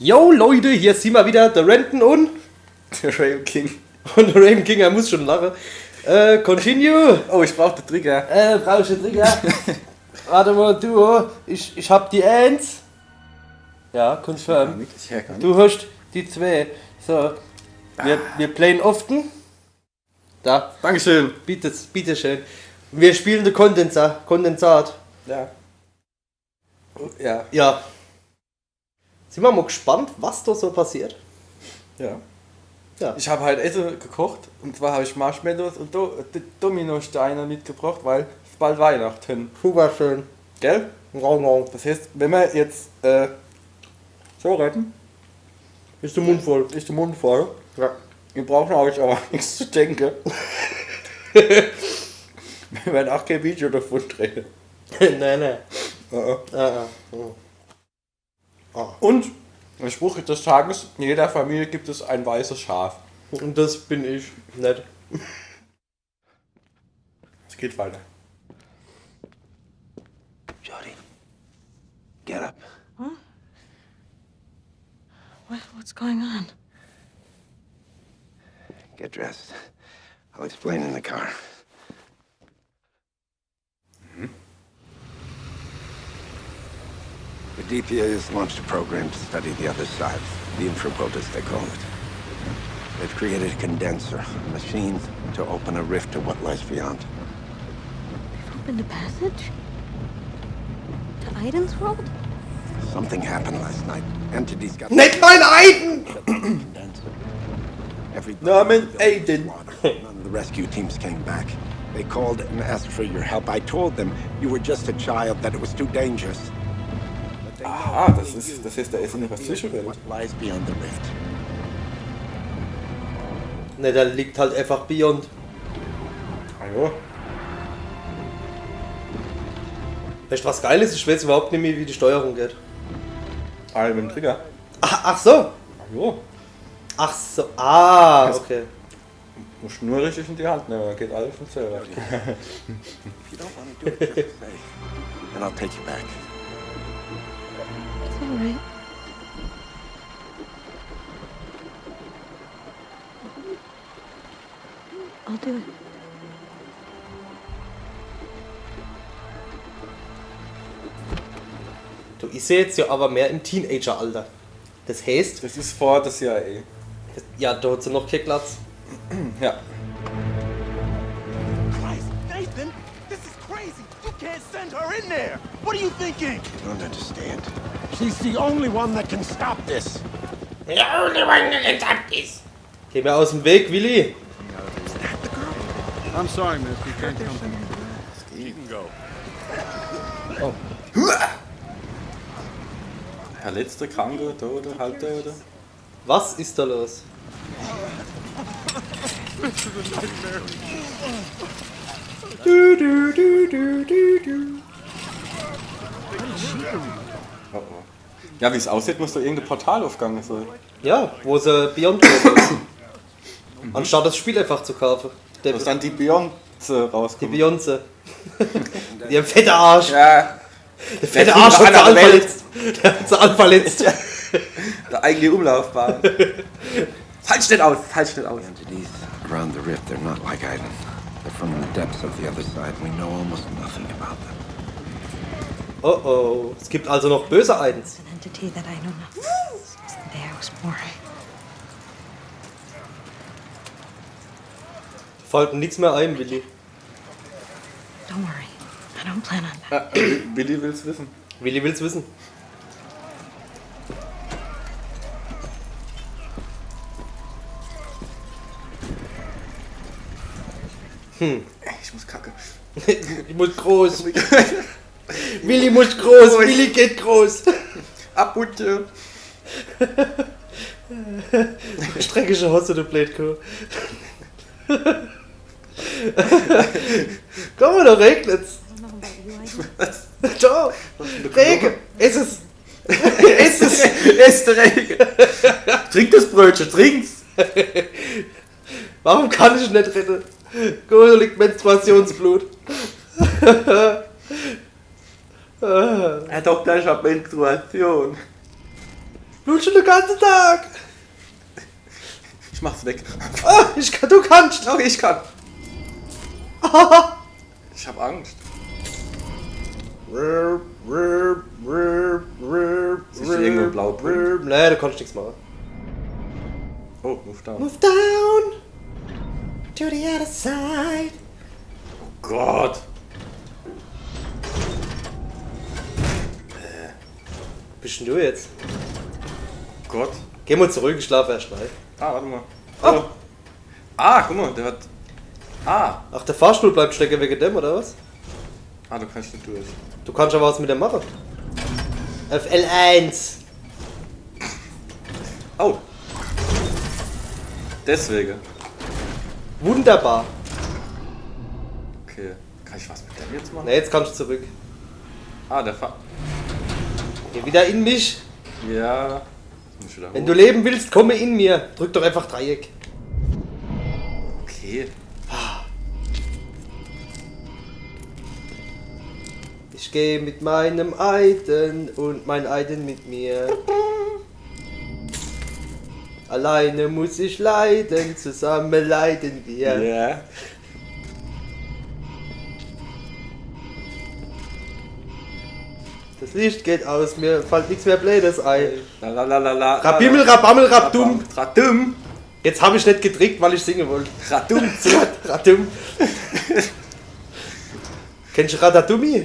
Yo Leute, hier sind wir wieder, der Renton und der Raven King. Und der Raven King, er muss schon lachen. Continue. Oh, ich brauch den Trigger. Brauchst du den Trigger? Warte mal, du, ich hab die 1. Ja, confirm. Du hast die 2. So, wir playen often. Da. Dankeschön. Bitte schön. Wir spielen den Kondensat. Ja. Ja. Ja. Sind wir mal gespannt, was da so passiert? Ja. Ja. Ich habe halt Essen gekocht und zwar habe ich Marshmallows und Dominosteine mitgebracht, weil es bald Weihnachten. Super schön. Gell? Rau. Das heißt, wenn wir jetzt so retten, Ist der Mund voll. ist der Mund voll. Ja. Wir brauchen euch aber nichts zu denken. Wir werden auch kein Video davon drehen. Nein. Und der Spruch des Tages: In jeder Familie gibt es ein weißes Schaf. Und das bin ich nicht. Es geht weiter. Jody, get up. Huh? What's going on? Get dressed. I'll explain in the car. The DPA has launched a program to study the other side, the infraworld as they call it. They've created a condenser, a machine to open a rift to what lies beyond. They've opened a passage? To Aiden's world? Something happened last night. Entities got... Nicht mein Aiden! Condenser. Namen Aiden. None of the rescue teams came back. They called and asked for your help. I told them you were just a child, that it was too dangerous. Aha, das heißt, da ist in der Zwischenwelt. What lies beyond the rift? Ne, der liegt halt einfach beyond. Hallo? Weißt du, was geil ist? Ich weiß überhaupt nicht mehr, wie die Steuerung geht. Mit dem Trigger. Ach so. Hallo? Ach so. Ah, okay. Musst nur richtig in die Hand nehmen, dann geht alles von selber. If you don't want to do it, just say. And I'll take you back. It's all right. I'll do it. Du, ich sehe jetzt ja aber mehr im Teenager-Alter. Das heißt, Das ist vor das CIA. ja, da hat sie noch keinen Platz. Ja. Christ, Nathan, this is crazy. You can't send her in there. What are you thinking? You don't understand. She's the only one that can stop this. Geh mir aus dem Weg, Willi. I'm sorry, miss. We can't come. You can go. Verletzte, Kranke, Tote, Halbtote. Was ist da los? Oh, oh. Ja, wie es aussieht, muss da irgendein Portal aufgegangen sein. Ja, wo sie Beyond geht. Anstatt das Spiel einfach zu kaufen. Da ist dann die Beyoncé Die rauskommt. Beyoncé. Der fette Arsch. Ja, Der fette Der Arsch fliegt hat nach sie einer Welt. verletzt. Der hat sie alle verletzt. der eigene Umlaufbahn. Halt schnell aus, halt schnell aus. Entities around the rift, they're not like Aiden. They're from the depths of the other side. We know almost nothing about them. Oh oh. Es gibt also noch böse Eidens. An entity that I know nothing. There was more. Fällt nichts mehr ein, Willi. Don't worry. I don't plan on that. Ja, Willi will's wissen. Willi will's wissen. Ich muss kacke. Ich muss groß. Willi muss groß. Willi geht groß. Abbutte. Streckische Hose, du Blödkuh. Komm mal, da regnet's. Ciao. Regen. Ist es. Ist es. Ist der Regen. Trink das Brötchen, trink's. Warum kann ich nicht retten? Guck mal, da liegt Menstruationsblut. Herr Doktor, ich hab Menstruation. Blut schon den ganzen Tag. Ich mach's weg. Ah, du kannst. Okay, ich kann. Ich hab Angst. Siehst du irgendwo blau Punkt? Nee, da kannst du nichts machen. Oh, move down. Move down to the other side. Oh Gott. Bist denn du jetzt? Oh Gott. Geh mal zurück, ich schlafe erst rein. Ah, warte mal. Oh. Ah, guck mal, der hat... Ah. Ach, der Fahrstuhl bleibt stecken wegen dem, oder was? Ah, du kannst nicht durch. Du kannst aber was mit dem machen. Auf L1. Oh. Deswegen. Wunderbar. Okay. Kann ich was mit dem jetzt machen? Na, jetzt kannst du zurück. Ah, der Fahr... Geh wieder in mich. Ja. Jetzt muss ich wieder hoch. Wenn du leben willst, komme in mir. Drück doch einfach Dreieck. Okay. Ich gehe mit meinem Eiden und mein Eiden mit mir. Alleine muss ich leiden, zusammen leiden wir. Ja. Das Licht geht aus, mir fällt nichts mehr Blödes ein. Lalalala. Rabimmel, Rabammel, Rabdum. Radum. Jetzt habe ich nicht gedrückt, weil ich singen wollte. Radum. Radum. Kennst du Ratatouille?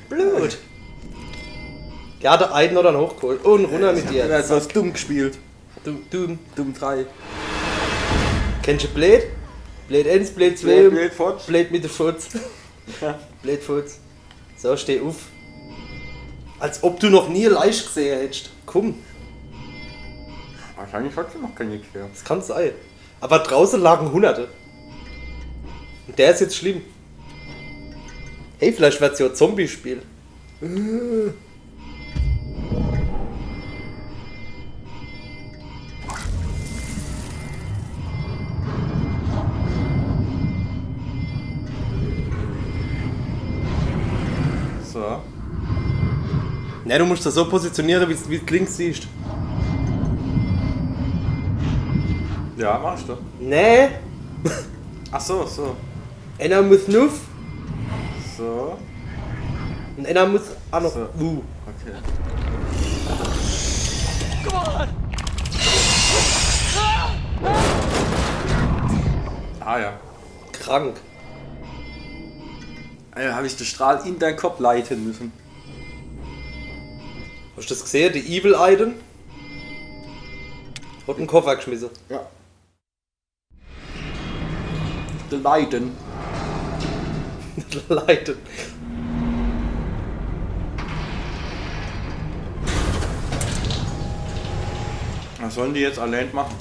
Blut. Ja, der Eiden oder einen hochgeholt. Und runter mit dir. Ja, du hast dumm gespielt. Dumm. Dumm 3. Kennst du Blade? Blade 1, Blade 2, Blade Forge. Blade mit der Futz. Ja. Blade Futz. So, steh auf. Als ob du noch nie leicht gesehen hättest. Komm, Wahrscheinlich hat sie noch kein Nick mehr. das kann sein. Aber draußen lagen Hunderte. Und der ist jetzt schlimm. Hey, vielleicht wird's ja ein Zombie-Spiel. So. Ne, du musst das so positionieren, wie du links siehst. Ja, mach ich doch. Ne, Ach so, so. einer muss nuff So. und einer muss auch noch So. Okay. Ah ja. Krank. Habe ich den Strahl in deinen Kopf leiten müssen. Hast du das gesehen? Die Evil Eiden? Hat einen Koffer geschmissen. Ja. Der Leiden. Leiden. Was sollen die jetzt allein machen?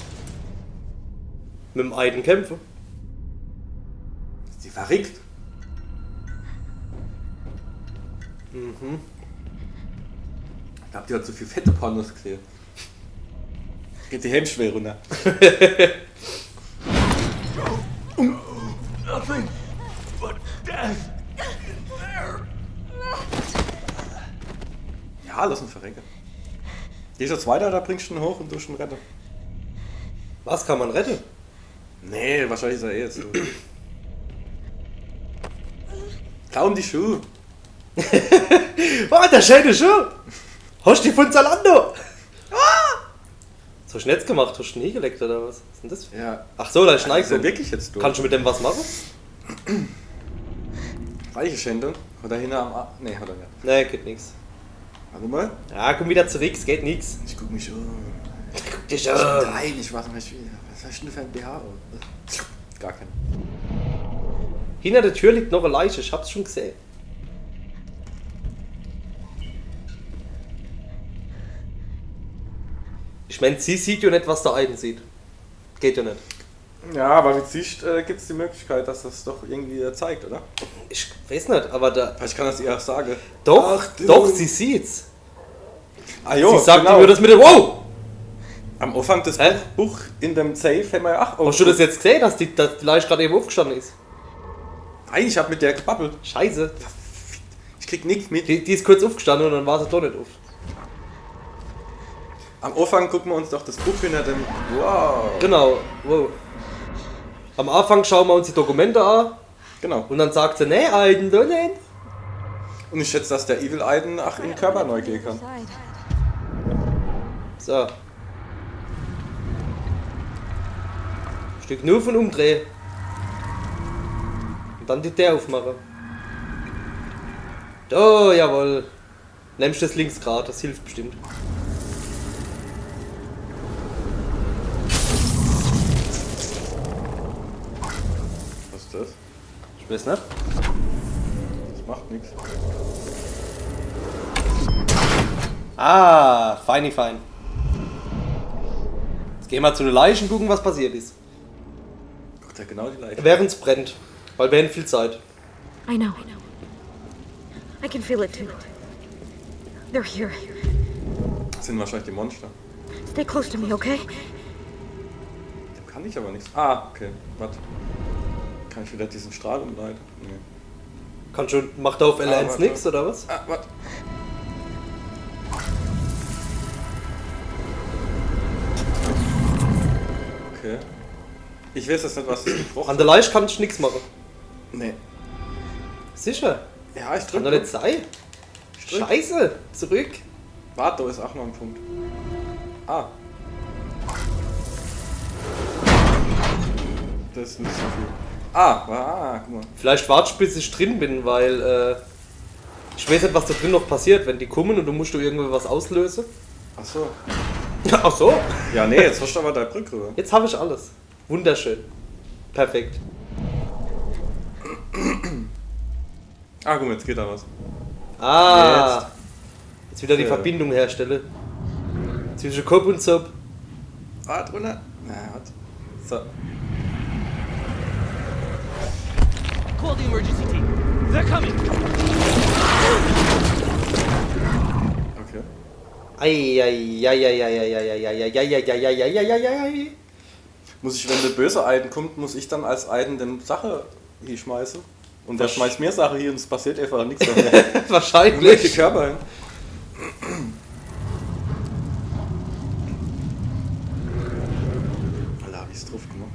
Mit dem Eiden kämpfen. Ist die verrückt? Ich glaube, die hat so viel fette Pornos gesehen. Geht die Hände schwer runter. Nothing but death. Ja, lass ihn verrecken. Gehst du jetzt weiter, da bringst du ihn hoch und du ihn retten. Was kann man retten? Nee, wahrscheinlich ist er eh jetzt so. Klau ihm die Schuhe. Oh, der schöne Schuh! Hast du die von Zalando? Was hast du denn jetzt gemacht? Hast du nie geleckt oder was? Was ist denn das für? Ja. Ach so, da ist Ist Schneid. er wirklich jetzt durch? Kannst du mit dem was machen? Reiche Schändung? Oder hinter am A. Nee, hat er nicht. Nee, geht nix. Warte mal. Ja, komm wieder zurück, es geht nix. Ich guck mich um. Guck dich Nein, ich warte mal. Was hast du denn für ein BH? Gar kein. Hinter der Tür liegt noch eine Leiche, ich hab's schon gesehen. Ich meine, sie sieht ja nicht, was der Eiden sieht. Geht ja nicht. Ja, aber wie siehst gibt es die Möglichkeit, dass das doch irgendwie zeigt, oder? Ich weiß nicht, aber da. Vielleicht kann das ihr auch sagen. Doch, Ach, du. doch, sie sieht's. Ah jo, Sie sagt genau. mir das mit dem. Wow! Am Anfang des Hä? Buch in dem Safe haben wir ja auch... Hast du das jetzt gesehen, dass die Leiche gerade eben aufgestanden ist? Nein, ich hab mit der gebabbelt. Scheiße. Ich krieg nichts mit. Die ist kurz aufgestanden und dann war sie doch nicht auf. Am Anfang gucken wir uns doch das Buch hinter dem... Wow. Genau, wow. Am Anfang schauen wir uns die Dokumente an Genau. und dann sagt sie, nee, Aiden, du nicht. Und ich schätze, dass der Evil Aiden in den Körper neu gehen kann. So. Stück nur von umdrehen. Und dann die Tür aufmachen. Oh, jawohl. Nimmst das links gerade, das hilft bestimmt. Was ist das? Ich weiß nicht. Das macht nichts. Ah, feini fein. Jetzt gehen wir zu den Leichen und gucken, was passiert ist. Guckt ja genau die Leiche. Während es brennt. Weil wir haben viel Zeit. I know. I can feel it too. They're here. Das sind wahrscheinlich die Monster. Stay close to me, okay? Dem kann ich aber nichts. Ah, okay. Warte. Kann ich wieder diesen Strahl umleiten? Nee. Kann schon, macht er auf L1 warte. nix, oder was? Ah, warte. Okay. Ich weiß jetzt nicht, was das gebrochen An der Leiche kann ich nichts machen. Nee. Sicher? Ja, ich Kann doch drück. nicht sein. drück. Scheiße, zurück. Warte, da ist auch noch ein Punkt. Ah. Das ist nicht so viel. Guck mal. Vielleicht warte ich, bis ich drin bin, weil ich weiß nicht, was da drin noch passiert, wenn die kommen und du musst irgendwie was auslösen. Ach so. Ach so, Ja, nee, jetzt hast du aber deine Brücke rüber. jetzt habe ich alles. Wunderschön. Perfekt. Ah, guck mal, jetzt geht da was. Ah, jetzt wieder die Ja. Verbindung herstelle. Zwischen Kopf und Sub. Ah, drunter. Na, warte. So. Call the emergency team. They're coming. Okay. Eieieiei. Muss ich, wenn der böse Eiden kommt, muss ich dann als Eiden den Sache hier schmeißen? Und der Das- schmeißt mir Sache hier und es passiert einfach nichts mehr. Irgendwelche Wahrscheinlich. Körper hin. Alter, hab ich's drauf gemacht.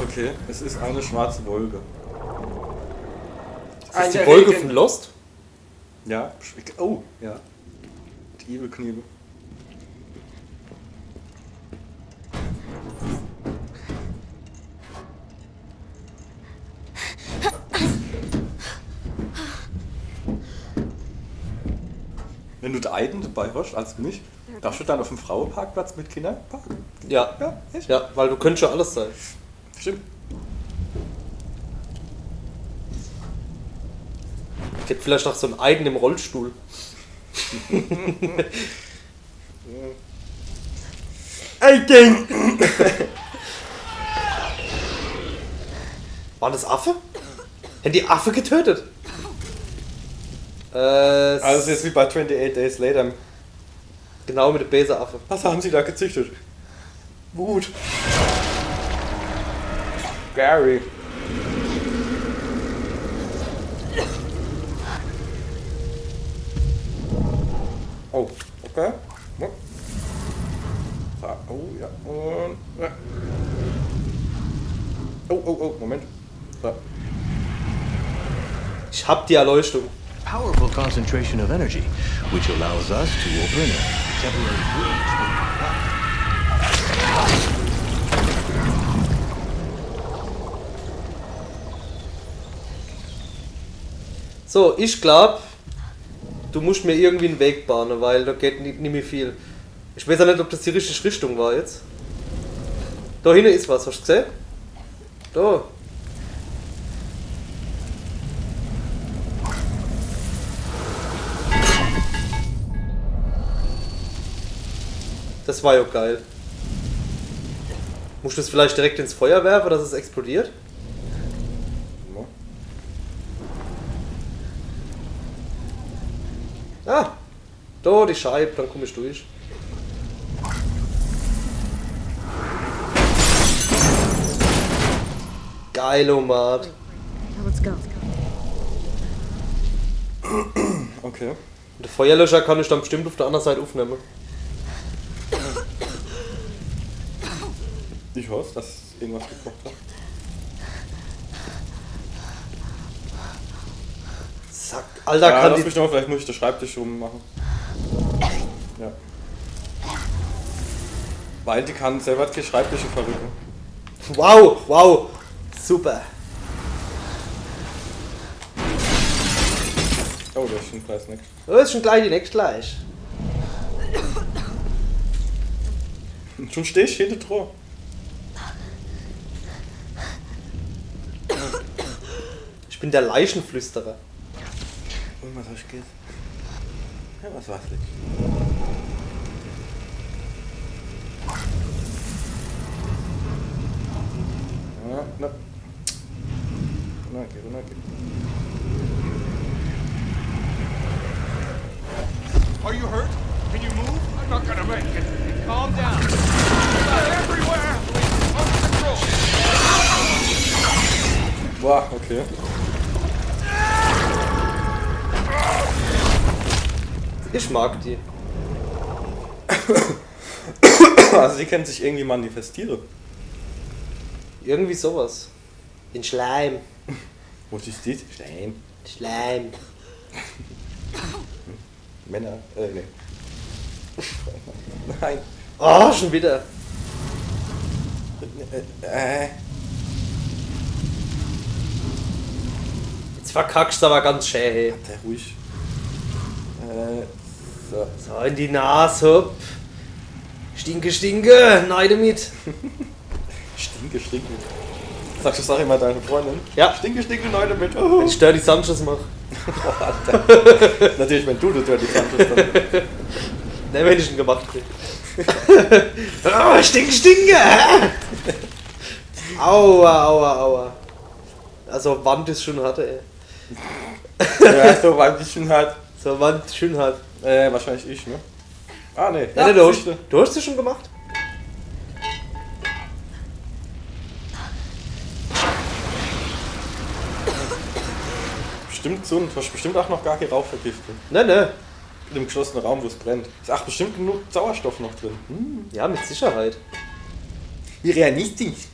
Okay, es ist eine schwarze Wolke. Das ist die Wolke von Lost? Ja, oh, ja. Die Evil-Kniebe. Wenn du Aiden dabei hast, als mich, darfst du dann auf dem Frauenparkplatz mit Kindern parken? Ja. Ja, echt? Ja, weil du könntest ja alles sein. Stimmt. Ich hätte vielleicht noch so einen Eiden im Rollstuhl. Eiden! Waren das Affe? Hätten die Affe getötet? Also es ist wie bei 28 Days Later. Genau mit dem Beseraffe. Was haben sie da gezüchtet? Wut. Gary. Oh, okay. So, oh ja, und... ja. Oh, Moment. So. Ich hab die Erleuchtung. Powerful concentration of energy, which allows us to open a temporary breach. So, ich glaube, du musst mir irgendwie einen Weg bahnen, weil da geht nicht mehr viel. Ich weiß ja nicht, ob das die richtige Richtung war jetzt. Da hinten ist was, hast du gesehen? Da. Das war ja geil. Musst du es vielleicht direkt ins Feuer werfen, dass es explodiert? Ah, da die Scheibe, dann komme ich durch. Geilomat. Now let's go. Okay. Und der Feuerlöscher kann ich dann bestimmt auf der anderen Seite aufnehmen. Ich hoffe, dass irgendwas gekocht hat. Zack, Alter, Ja, kann lass die... mich noch, vielleicht muss ich den Schreibtisch rummachen. Ja. Weil die kann selber keine Schreibtische verrücken. Wow, wow. Super. Oh, das ist schon gleich nicht. Das ist schon gleich die nächste gleich. Schon stehst du hinter dran. Ich bin der Leichenflüsterer. Und was hast du geht? Ja, was war's nicht? Ja, knapp. Okay. Are you hurt? Can you move? I'm not gonna make it. Calm down. Blood everywhere. Under control. Boah, okay. Ich mag die. Also die können sich irgendwie manifestieren. Irgendwie sowas. In Schleim. Wo ist das? Stein. Schleim. Männer, nee. Nein. Oh, schon wieder. Jetzt verkackst du aber ganz schön, hey. Sei ruhig. So. So, in die Nase, hopp. Stinke, nein damit. Stinke. Sagst du das auch immer deine Freundin? Ja. Stinke, neu damit. Wenn ich Dirty Sanchez mache. Natürlich, wenn du das Dirty Sanchez dann. Ne, wenn ich ihn gemacht krieg. Oh, stinke. Aua. Also Wand ist schon hart, ey. Ja, so weit ich schon halt. So Wand schön hart. Wahrscheinlich ich, ne? Ah, ne. Ja, du hast es schon gemacht? Bestimmt so, und du hast bestimmt auch noch gar keine Rauchvergiftung. Ne. In dem geschlossenen Raum, wo es brennt. Ist auch bestimmt genug Sauerstoff noch drin. Ja, mit Sicherheit. Wie realistisch.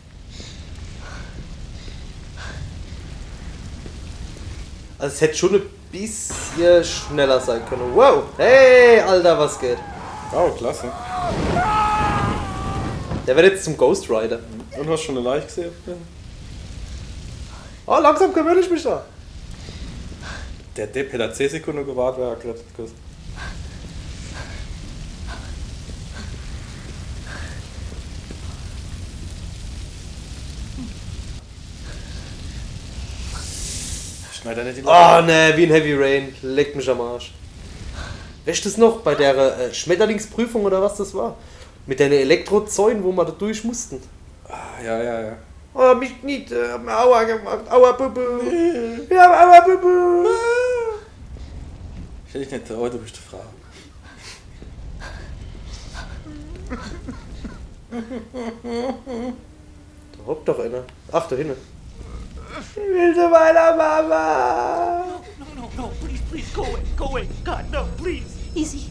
Also es hätte schon ein bisschen schneller sein können. Wow, hey, Alter, was geht? Oh, klasse. Der wird jetzt zum Ghost Rider. Und hast schon eine Leiche gesehen? Oh, langsam gewöhne ich mich da. Der Depp hätte 10 Sekunden gewartet, wäre er gerettet gewesen. Schneid er nicht die Oh ne, wie ein Heavy Rain. Leckt mich am Arsch. Weißt du das noch? Bei der Schmetterlingsprüfung oder was das war? Mit den Elektrozäunen, wo wir da durch mussten. Ah, ja. Oh, mich nicht. Aua gemacht. Aua, Bubu. Ja, aua, Bubu. Stell dich nicht traurig, du bist eine Frau. Da hockt doch einer. Ach, da hinten. Ich will zu meiner Mama. No, please, go away. God, no, please. Easy.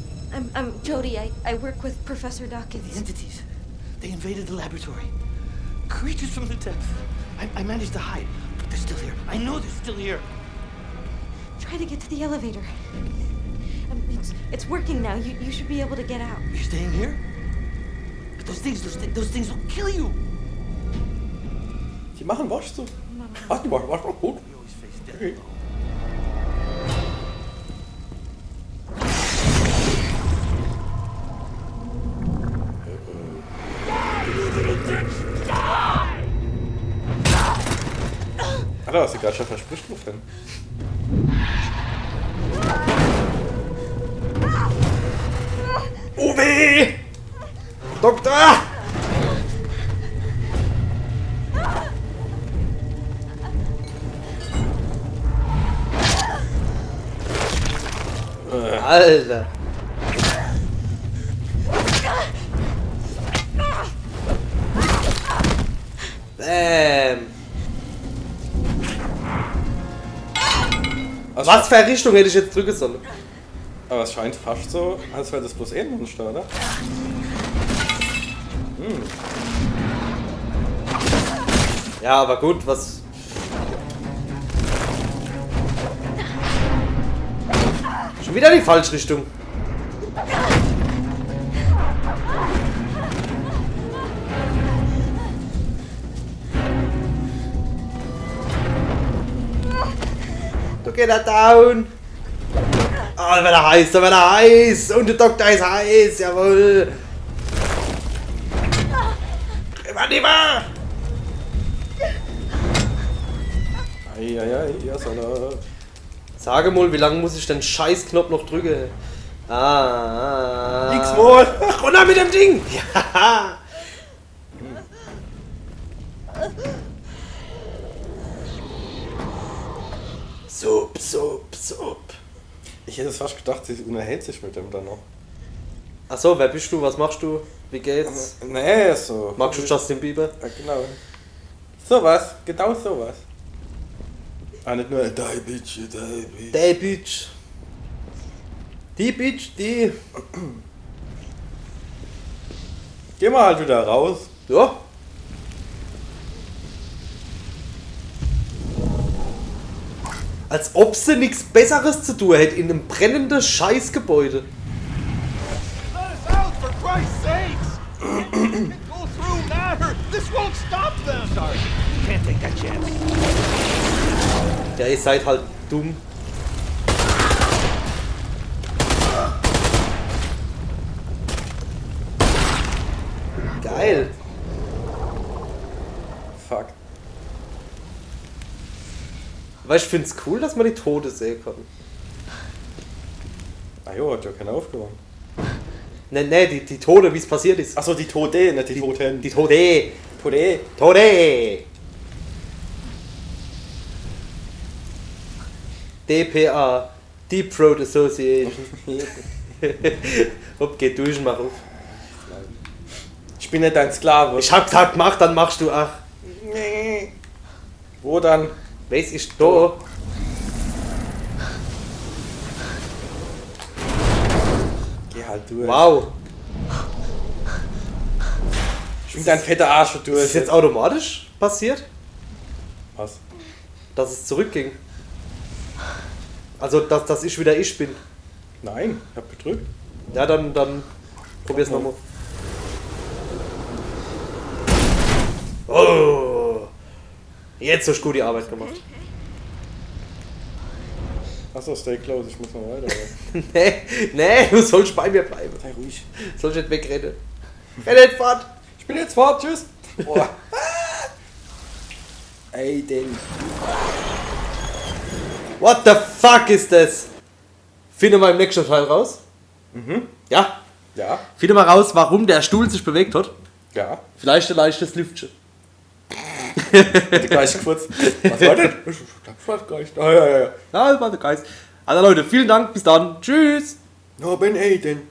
I'm Jody. I work with Professor Dawkins. The entities, they invaded the laboratory. Creatures from the depths. I managed to hide, but they're still here. I know they're still here. Try to get to the elevator. It's working now. You should be able to get out. You're staying here? But those things will kill you. Die machen was so. Ach, die machen was auch gut. We always face death Okay. alone. Alter, was du gerade schon verspricht, wovon? Uwe! Doktor! Alter! Bam! Was für eine Richtung hätte ich jetzt drücken sollen? Aber es scheint fast so, als wäre das bloß ein Monster, oder? Ja, aber gut, was... Schon wieder die falsche Richtung. Da geht er down. Ah, da wird er heiß, da wird er heiß. Und der Doktor ist heiß, jawohl. Drüber. Eieiei, ja, Salat. Sage mal, wie lange muss ich den Scheißknopf noch drücken? X-Mal. Runter mit dem Ding! Ja! Sup. Ich hätte es fast gedacht, sie unterhält sich mit dem dann noch. Achso, wer bist du? Was machst du? Wie geht's? Nee, so. Magst du Justin Bieber? Ja, genau. Sowas, genau sowas. Ah, nicht nur die Bitch. Die Bitch. Die Bitch, die. Geh mal halt wieder raus. Ja. Als ob sie nichts Besseres zu tun hätte in einem brennenden Scheißgebäude. Let us out, for Christ's sakes! Go through matter! This won't stop them! Sorry, can't take that chance. Ja, ihr seid halt dumm. Geil. Fuck. Aber ich find's cool, dass man die Tote sehen kann. Ah jo, hat ja keiner aufgenommen. Ne, die Tote, wie es passiert ist. Achso, die Tote, nicht die Toten. Die Tote. Tote. Tote. DPA. Deep Throat Association. Hopp, geht durch und mach auf. Ich bin nicht dein Sklave. Ich hab gesagt, mach, dann machst du. Ach, Wo dann? weiß ich da. Geh halt durch. Wow. Ich bin dein fetter Arsch durch. Ist das jetzt automatisch passiert, Was? dass es zurückging? Also, dass ich wieder ich bin. Nein, ich hab gedrückt. Ja, dann probier's nochmal. Oh. Jetzt hast du gut die Arbeit gemacht. Achso, stay close, ich muss noch weiter. nee, du sollst bei mir bleiben. Sei ruhig. Sollst nicht wegrennen. Renn nicht fort. Ich bin jetzt fort, tschüss. Boah. Ey, den. What the fuck ist das? Finde mal im nächsten Teil raus. Ja? Ja, Finde mal raus, warum der Stuhl sich bewegt hat. ja. Vielleicht ein leichtes Lüftchen. Bitte gleich kurz. Was war denn? Ich weiß gar nicht. Ah, ja. Ja, das war der Geist. Also Leute, vielen Dank, bis dann. Tschüss. No, Ben Aiden.